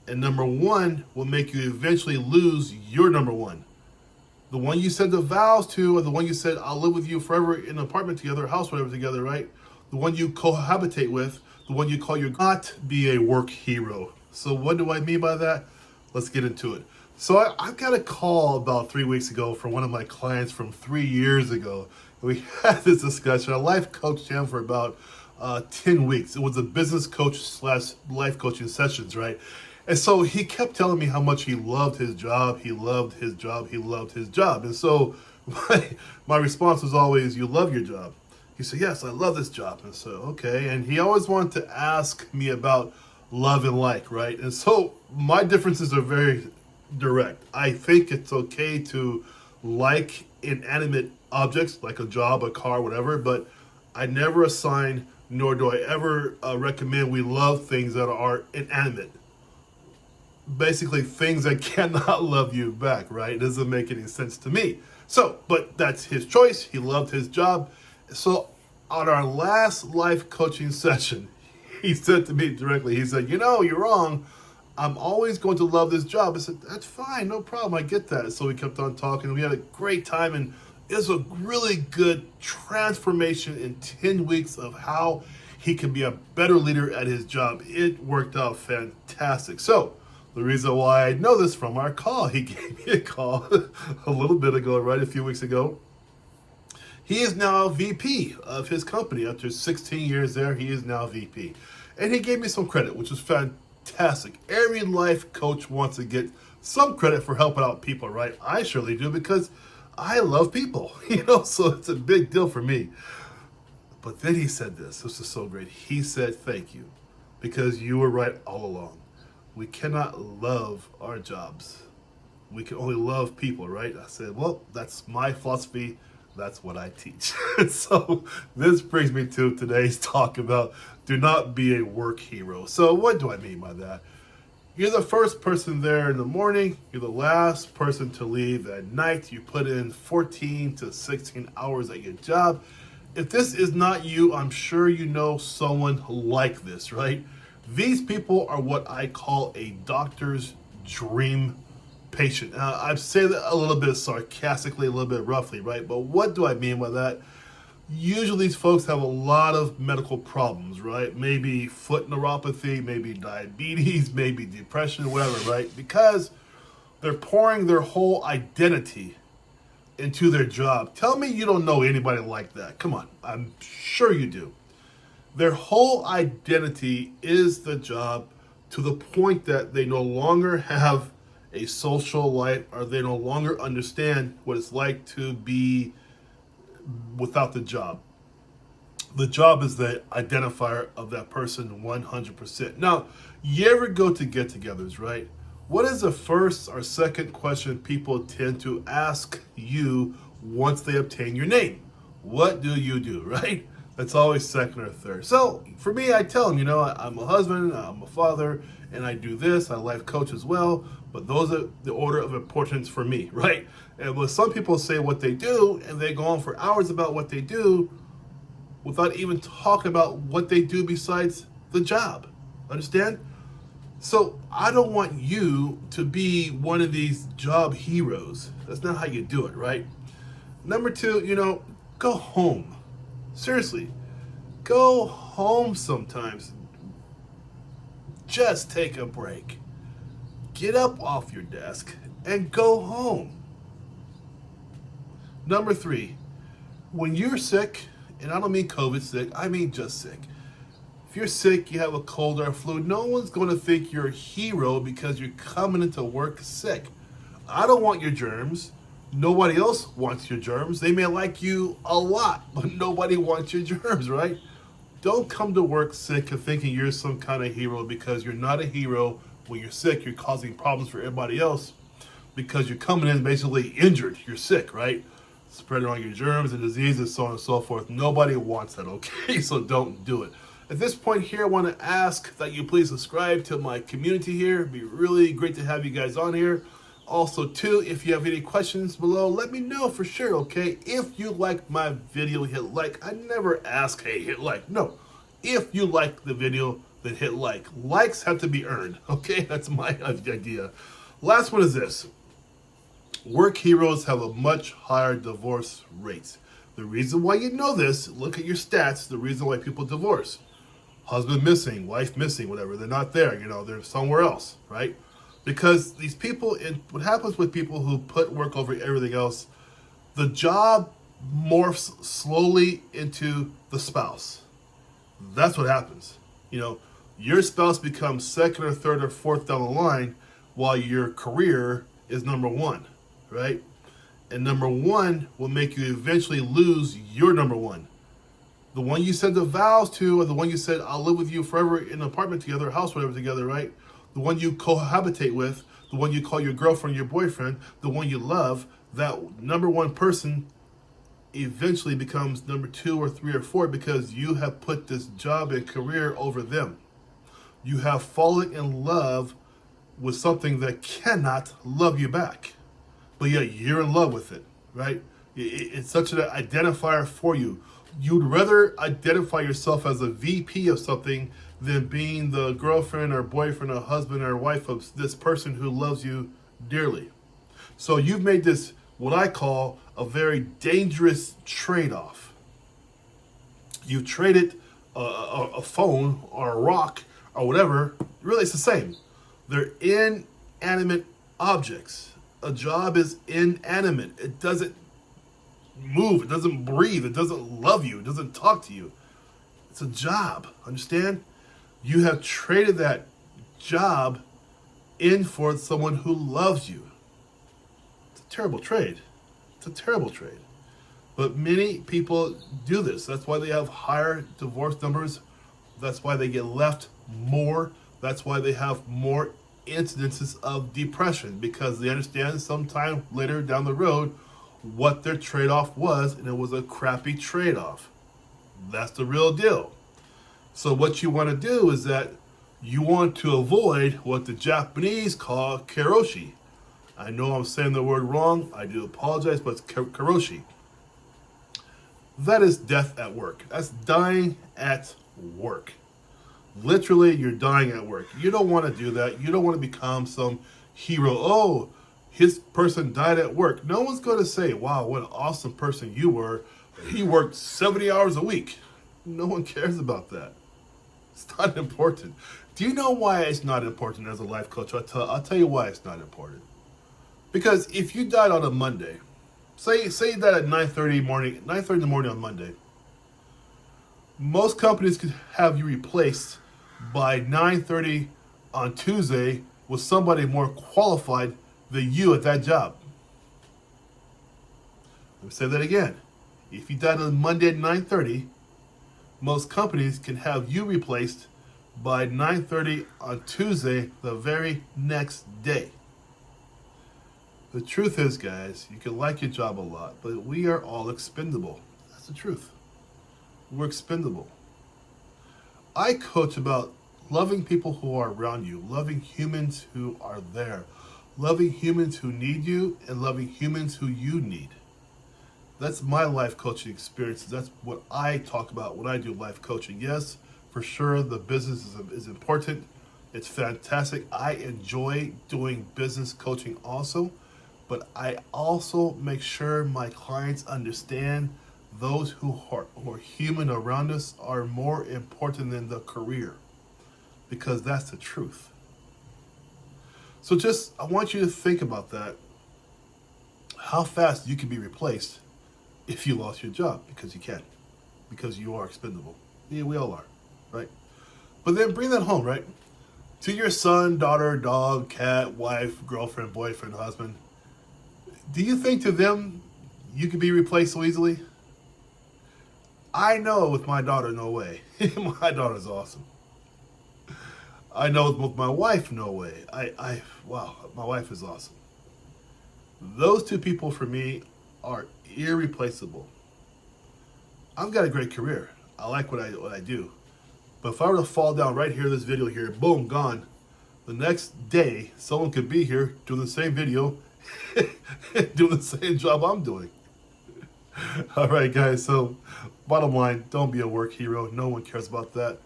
And number one will make you eventually lose your number one. The one you said the vows to, or the one you said, I'll live with you forever in an apartment together, house, whatever together, right? The one you cohabitate with, the one you call your not be a work hero. So what do I mean by that? Let's get into it. So I got a call about 3 weeks ago from one of my clients from 3 years ago. We had this discussion. I life coached him for about 10 weeks. It was a business coach slash life coaching sessions, right? And so he kept telling me how much he loved his job. He loved his job. He loved his job. And so my response was always, you love your job? He said, yes, I love this job. And so, okay. And he always wanted to ask me about love and like, right? And so my differences are very direct. I think it's okay to like inanimate objects like a job, a car, whatever, but I never assign nor do I ever recommend we love things that are inanimate. Basically, things that cannot love you back, right? It doesn't make any sense to me. So, but that's his choice. He loved his job. So, on our last life coaching session, he said to me directly, he said, you're wrong. I'm always going to love this job. I said, that's fine, no problem. I get that. So we kept on talking. We had a great time, and it was a really good transformation in 10 weeks of how he can be a better leader at his job. It worked out fantastic. So the reason why I know this from our call, he gave me a call a little bit ago, right, a few weeks ago. He is now VP of his company. After 16 years there, he is now VP. And he gave me some credit, which was fantastic. Every life coach wants to get some credit for helping out people, right? I surely do because I love people, so it's a big deal for me. But then he said this is so great. He said, thank you, because you were right all along. We cannot love our jobs. We can only love people, right? I said, well, that's my philosophy. That's what I teach. So this brings me to today's talk about do not be a work hero. So what do I mean by that? You're the first person there in the morning. You're the last person to leave at night. You put in 14 to 16 hours at your job. If this is not you, I'm sure you know someone like this, right? These people are what I call a doctor's dream patient. I say that a little bit sarcastically, a little bit roughly, right? But what do I mean by that? Usually these folks have a lot of medical problems, right? Maybe foot neuropathy, maybe diabetes, maybe depression, whatever, right? Because they're pouring their whole identity into their job. Tell me you don't know anybody like that. Come on, I'm sure you do. Their whole identity is the job to the point that they no longer have a social life, or they no longer understand what it's like to be without the job. The job is the identifier of that person 100%. Now, you ever go to get-togethers, right? What is the first or second question people tend to ask you once they obtain your name? What do you do, right? That's always second or third. So for me, I tell them, I'm a husband, I'm a father, and I do this. I life coach as well. But those are the order of importance for me, right? And when some people say what they do, and they go on for hours about what they do, without even talking about what they do besides the job. Understand? So I don't want you to be one of these job heroes. That's not how you do it, right? Number two, go home. Seriously, go home sometimes. Just take a break. Get up off your desk and go home. Number three, when you're sick, and I don't mean COVID sick, I mean just sick. If you're sick, you have a cold or a flu, no one's going to think you're a hero because you're coming into work sick. I don't want your germs. Nobody else wants your germs. They may like you a lot, but nobody wants your germs, right? Don't come to work sick and thinking you're some kind of hero, because you're not a hero. When you're sick, you're causing problems for everybody else because you're coming in basically injured. You're sick, right? Spreading all your germs and diseases, so on and so forth. Nobody wants that, okay? So don't do it. At this point here, I want to ask that you please subscribe to my community here. It'd be really great to have you guys on here. Also, too, if you have any questions below, let me know for sure, okay? If you like my video, hit like. I never ask, hey, hit like. No. If you like the video, than hit like. Likes have to be earned. Okay, that's my idea. Last one is this. Work heroes have a much higher divorce rate. The reason why you know this, look at your stats, the reason why people divorce. Husband missing, wife missing, whatever. They're not there, they're somewhere else, right? Because these people, what happens with people who put work over everything else, the job morphs slowly into the spouse. That's what happens. Your spouse becomes second or third or fourth down the line while your career is number one, right? And number one will make you eventually lose your number one. The one you said the vows to, or the one you said, I'll live with you forever in an apartment together, a house, whatever together, right? The one you cohabitate with, the one you call your girlfriend, your boyfriend, the one you love, that number one person eventually becomes number two or three or four because you have put this job and career over them. You have fallen in love with something that cannot love you back, but yet you're in love with it, right? It's such an identifier for you. You'd rather identify yourself as a VP of something than being the girlfriend or boyfriend or husband or wife of this person who loves you dearly. So you've made this, what I call, a very dangerous trade-off. You traded a phone or a rock or whatever. Really, it's the same. They're inanimate objects. A job is inanimate. It doesn't move. It doesn't breathe. It doesn't love you. It doesn't talk to you. It's a job. Understand? You have traded that job in for someone who loves you. It's a terrible trade. It's a terrible trade. But many people do this. That's why they have higher divorce numbers. That's why they get left more. That's why they have more incidences of depression, because they understand sometime later down the road what their trade-off was, and it was a crappy trade-off. That's the real deal. So what you want to do is that you want to avoid what the Japanese call karoshi. I know I'm saying the word wrong. I do apologize, but it's karoshi. That is death at work. That's dying at work. Literally, you're dying at work. You don't want to do that. You don't want to become some hero. Oh, his person died at work. No one's going to say, wow, what an awesome person you were. He worked 70 hours a week. No one cares about that. It's not important. Do you know why it's not important as a life coach? I'll tell you why it's not important. Because if you died on a Monday, say you died at 9:30 in the morning on Monday, most companies could have you replaced by 9:30 on Tuesday with somebody more qualified than you at that job. Let me say that again. If you died on Monday at 9:30, most companies can have you replaced by 9:30 on Tuesday the very next day. The truth is, guys, you can like your job a lot, but we are all expendable. That's the truth. We're expendable. I coach about loving people who are around you, loving humans who are there, loving humans who need you, and loving humans who you need. That's my life coaching experiences. That's what I talk about when I do life coaching. Yes, for sure, the business is important. It's fantastic. I enjoy doing business coaching also, but I also make sure my clients understand those who are human around us are more important than the career, because that's the truth. So I want you to think about that, how fast you can be replaced if you lost your job, because you can, because you are expendable. Yeah, we all are, right? But then bring that home, right? To your son, daughter, dog, cat, wife, girlfriend, boyfriend, husband. Do you think to them you can be replaced so easily? I know with my daughter, no way. My daughter's awesome. I know with my wife, no way. Wow, my wife is awesome. Those two people for me are irreplaceable. I've got a great career. I like what I do. But if I were to fall down right here, this video here, boom, gone. The next day, someone could be here doing the same video, doing the same job I'm doing. All right, guys. So bottom line, don't be a work hero. No one cares about that.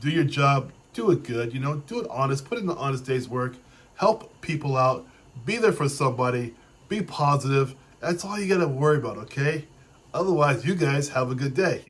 Do your job. do it good, do it honest, put in the honest day's work, help people out, be there for somebody, be positive. That's all you gotta worry about, okay? Otherwise, you guys have a good day.